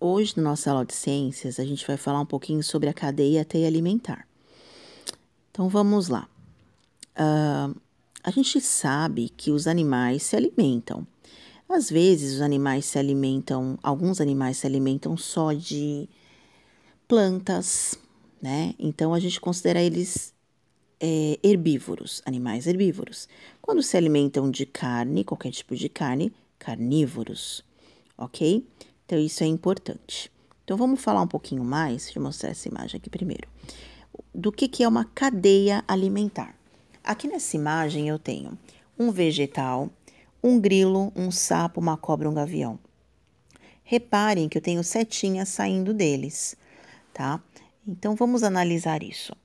Hoje, na nossa aula de ciências, a gente vai falar um pouquinho sobre a cadeia teia alimentar. Então, vamos lá. A gente sabe que os animais se alimentam. Às vezes, alguns animais se alimentam só de plantas, né? Então, a gente considera eles herbívoros, animais herbívoros. Quando se alimentam de carne, qualquer tipo de carne, carnívoros, ok? Então, isso é importante. Então, vamos falar um pouquinho mais, deixa eu mostrar essa imagem aqui primeiro, do que é uma cadeia alimentar. Aqui nessa imagem eu tenho um vegetal, um grilo, um sapo, uma cobra, um gavião. Reparem que eu tenho setinhas saindo deles, tá? Então, vamos analisar isso.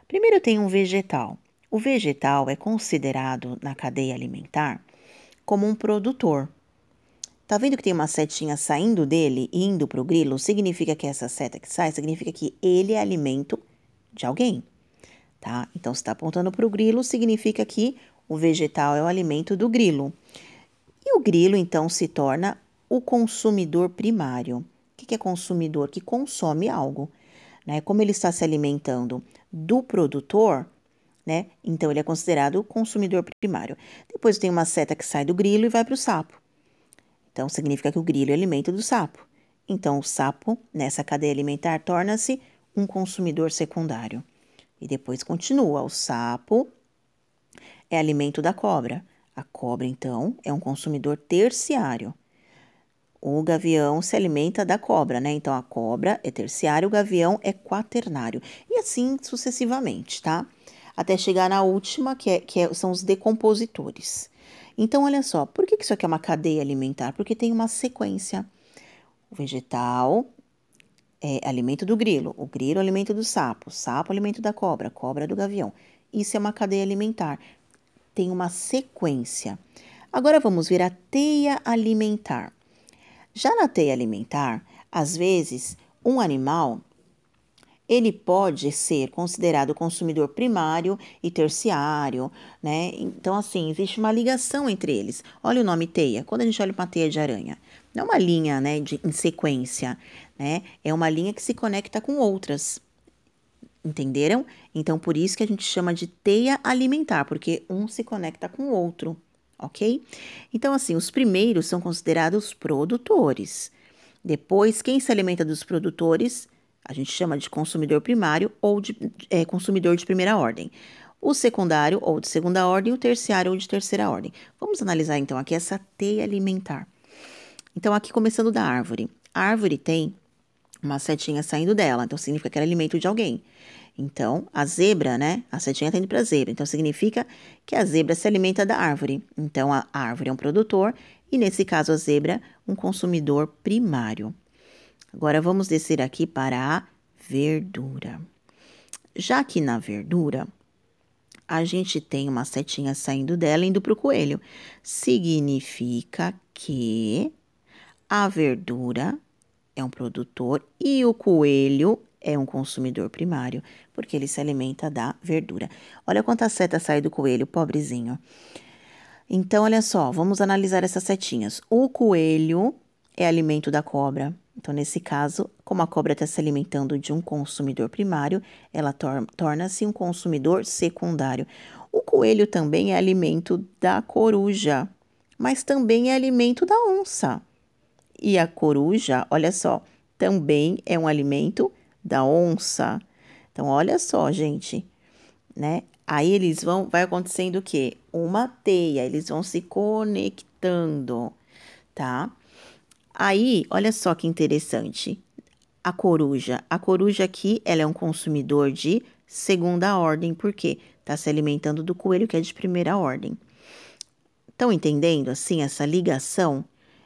Primeiro eu tenho um vegetal. O vegetal é considerado na cadeia alimentar como um produtor. Tá vendo que tem uma setinha saindo dele e indo para o grilo? Significa que essa seta que sai, significa que ele é alimento de alguém, tá? Então, se está apontando para o grilo, significa que o vegetal é o alimento do grilo. E o grilo, então, se torna o consumidor primário. O que é consumidor? Que consome algo, né? Como ele está se alimentando do produtor, né? Então, ele é considerado o consumidor primário. Depois tem uma seta que sai do grilo e vai para o sapo. Então, significa que o grilo é alimento do sapo. Então, o sapo, nessa cadeia alimentar, torna-se um consumidor secundário. E depois continua, o sapo é alimento da cobra. A cobra, então, é um consumidor terciário. O gavião se alimenta da cobra, né? Então, a cobra é terciário, o gavião é quaternário. E assim sucessivamente, tá? Até chegar na última, são os decompositores. Então, olha só, por que isso aqui é uma cadeia alimentar? Porque tem uma sequência. O vegetal é alimento do grilo, o grilo é alimento do sapo, o sapo é alimento da cobra, a cobra é do gavião. Isso é uma cadeia alimentar. Tem uma sequência. Agora vamos ver a teia alimentar. Já na teia alimentar, às vezes, um animal ele pode ser considerado consumidor primário e terciário, né? Então, assim, existe uma ligação entre eles. Olha o nome teia. Quando a gente olha uma teia de aranha, não é uma linha, né, em sequência, né? É uma linha que se conecta com outras. Entenderam? Então, por isso que a gente chama de teia alimentar, porque um se conecta com o outro, ok? Então, assim, os primeiros são considerados produtores. Depois, quem se alimenta dos produtores, a gente chama de consumidor primário ou de consumidor de primeira ordem. O secundário ou de segunda ordem, o terciário ou de terceira ordem. Vamos analisar então aqui essa teia alimentar. Então, aqui começando da árvore. A árvore tem uma setinha saindo dela, então significa que era alimento de alguém. Então, a zebra, né? A setinha está indo para a zebra, então significa que a zebra se alimenta da árvore. Então, a árvore é um produtor e, nesse caso, a zebra, um consumidor primário. Agora, vamos descer aqui para a verdura. Já que na verdura, a gente tem uma setinha saindo dela indo para o coelho. Significa que a verdura é um produtor e o coelho é um consumidor primário, porque ele se alimenta da verdura. Olha quanta seta sai do coelho, pobrezinho. Então, olha só, vamos analisar essas setinhas. O coelho é alimento da cobra. Então, nesse caso, como a cobra está se alimentando de um consumidor primário, ela torna-se um consumidor secundário. O coelho também é alimento da coruja, mas também é alimento da onça. E a coruja, olha só, também é um alimento da onça. Então, olha só, gente, né? Aí vai acontecendo o quê? Uma teia, eles vão se conectando, tá? Aí, olha só que interessante. A coruja aqui, ela é um consumidor de segunda ordem, porque tá se alimentando do coelho, que é de primeira ordem. Estão entendendo, assim, essa ligação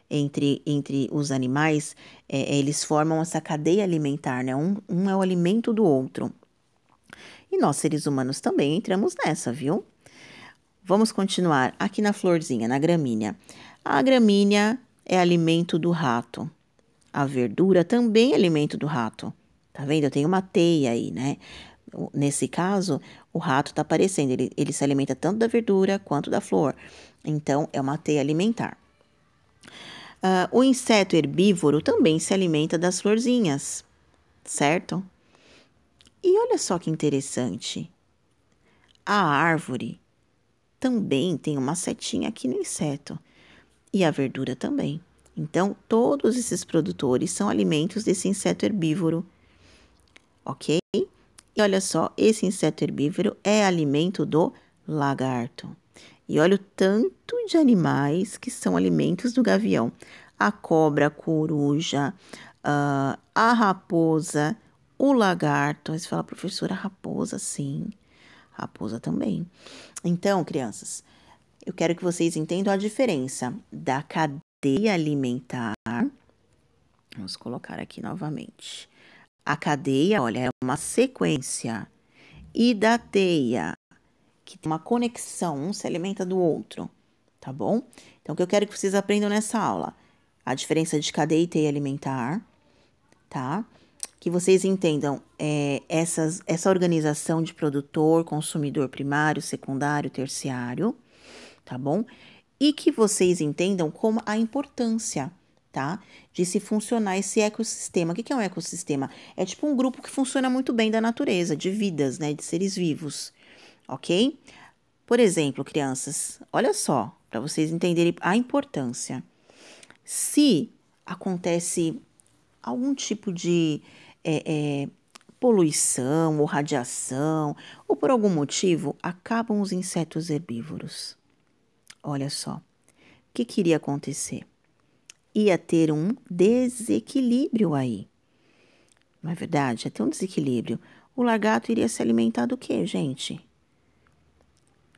entre os animais? Eles formam essa cadeia alimentar, né? Um é o alimento do outro. E nós, seres humanos, também entramos nessa, viu? Vamos continuar aqui na florzinha, na gramínea. A gramínea é alimento do rato. A verdura também é alimento do rato. Tá vendo? Eu tenho uma teia aí, né? Nesse caso, o rato tá aparecendo. Ele se alimenta tanto da verdura quanto da flor. Então, é uma teia alimentar. O inseto herbívoro também se alimenta das florzinhas, certo? E olha só que interessante. A árvore também tem uma setinha aqui no inseto. E a verdura também. Então, todos esses produtores são alimentos desse inseto herbívoro, ok? E olha só, esse inseto herbívoro é alimento do lagarto. E olha o tanto de animais que são alimentos do gavião. A cobra, a coruja, a raposa, o lagarto. Aí você fala, professora, raposa, sim. Raposa também. Então, crianças, eu quero que vocês entendam a diferença da cadeia alimentar. Vamos colocar aqui novamente. A cadeia, olha, é uma sequência. E da teia, que tem uma conexão, um se alimenta do outro, tá bom? Então, o que eu quero que vocês aprendam nessa aula? A diferença de cadeia e teia alimentar, tá? Que vocês entendam essa organização de produtor, consumidor primário, secundário, terciário, tá bom? E que vocês entendam como a importância, tá? De se funcionar esse ecossistema. O que é um ecossistema? É tipo um grupo que funciona muito bem da natureza, de vidas, né? De seres vivos, ok? Por exemplo, crianças, olha só, para vocês entenderem a importância. Se acontece algum tipo de poluição ou radiação, ou por algum motivo, acabam os insetos herbívoros. Olha só, o que iria acontecer? Ia ter um desequilíbrio aí. Não é verdade? Ia ter um desequilíbrio. O lagarto iria se alimentar do quê, gente?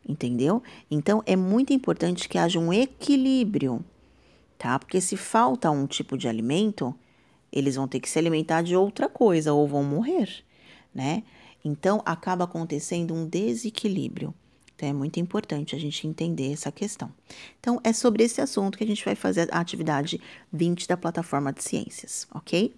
Entendeu? Então, é muito importante que haja um equilíbrio, tá? Porque se falta um tipo de alimento, eles vão ter que se alimentar de outra coisa ou vão morrer, né? Então, acaba acontecendo um desequilíbrio. Então, é muito importante a gente entender essa questão. Então, é sobre esse assunto que a gente vai fazer a atividade 20 da plataforma de ciências, ok?